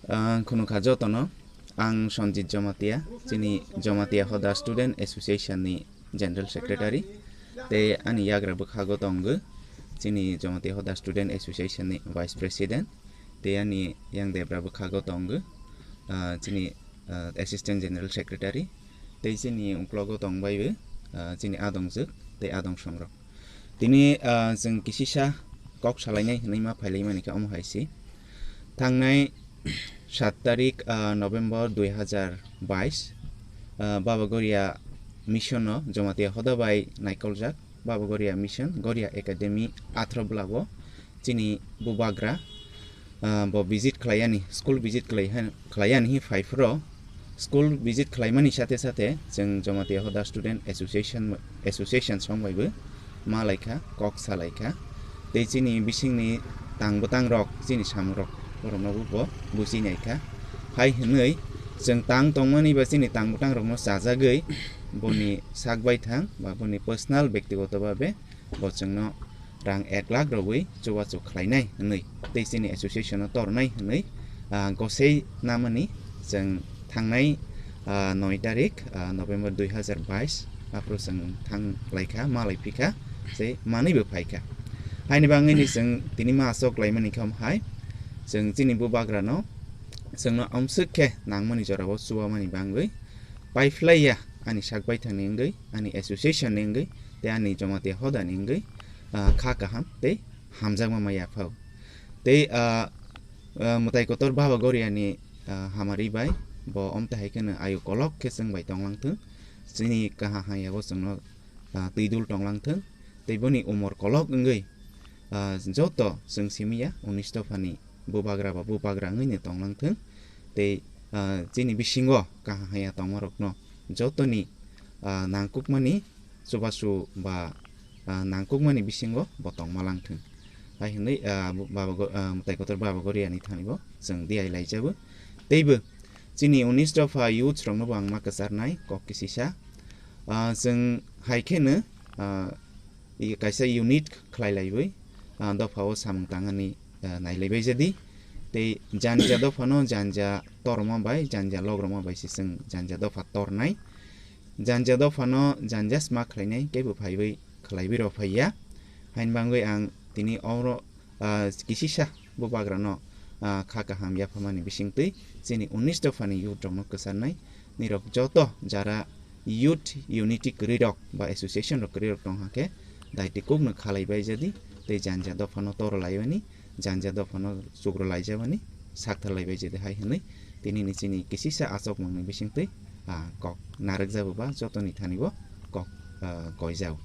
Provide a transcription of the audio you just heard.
Khunu khajo tono ang Sanjit Jamatia chini Jamatia Hoda Student Association ni General Secretary te ani yagra bukhago tongu chini Jamatia Hoda Student Association ni Vice President te ani yang debra bukhago tongu chini Assistant General Secretary te chini ungklogo tongbai chini adongjuk te adong songrok tini जों किसिसा कक सालायनाय होननाय मा फाइलाय मानिका अम हायसि थांनाय 7 तारिख नभेम्बर 2022 बाबागोरिया मिशन जमातिया होदा बाय नाइकलजाक बाबागोरिया मिशन गोरिया एकाडेमी आथ्रब्लाबो चिनी बुबाग्रा ब विजिट खलायानि स्कुल विजिट खलायानि हि फाइफ्रो स्कुल विजिट खलायमानि साथे साथे जों जमातिया होदा स्टुडेन्ट एसोसिएशन संबायबो मालायखा कक सालायखा ते चिनी बिसिंनि तांबतां रक चिनी सामरक रमनाबो बुजिनायखा हाय हनै जों तां तंमानि बा चिनी तांबतां रकनो जाजागै बनि सागबाय थां बा बनि पर्सनल व्यक्तिगत भाबे बचंनो रां 1 लाख रबै जवाचो खलायनाय हनै ते चिनी एसोसिएशन तरनाय हनै गसै नामनि जों थांनाय 9 तारिख नभेम्बर 2022 आप्रो जों थां लायखा मालायफिखा जे मानैबो फायखा हायनि बाङैनि जों तिनि मासक लायमानि खम हाय जों चिनि बुबाग्रानो जोंनो अमसुखे नांमानि जराबो सुवामानि बांगै पाइफ्लाया आनि सागबाय थांनिंगै आनि एसोसिएशन निंगै ते आनि जमातिया होदा निंगै खा काहाम ते हामजामा मायाफाव ते मुताय कोतर बाबा गोरियानि हामारि बाय ब अमते हायखनो आयु कलक के जों बाय तंलांथों चिनि काहा हायाबो जोंनो तैदुल तंलांथों ते बनि उमर कलक इंगै जत जों सिमिया 19 दफानि बुबाग्रा बा बुबाग्रा ngैनो तंलांथों ते चिनि बिसिंगो काहा हाया तंमारकनो जतनि नांकुकमानि सुबासु बा नांकुकमानि बिसिंगो बतंग मालांथों हाय हनै बाबा मुतायकोतर बाबा गोरियानि थानिबो जों दियाय लायजाबो तेबो चिनि 19 दफा युथ रंनो बां माकासारनाय ककिसिसा जों हायखेनो कायसा यूनिट खलायलायबै दफाओ सामंतांगानि नायलायबाय जदि ते जानजा दफानो जानजा तरमा बाय जानजा लग्रमा बाय सिसं जानजा दफा तरनाय जानजा दफानो जानजा स्मा खलायनाय केबो फायबै खलायबै रफाया हाइन बांगै आं तिनि औरो किसिसा बुबाग्रानो खाका हाम याफामानि बिसिंतै जेनि 19 दफानि युथ रंनो कसारनाय निरक जत Zara youth unity krirok ba association rok krirok tong hake daiti kugno khalaibay jadi te janja dofano toro laibani janja dofano sugro laijabani sakthar laibay jadi hai hनै tini ni chini kisisa asok mangni bisingtei kok narak jabu ba jotoni thanibo kok koijau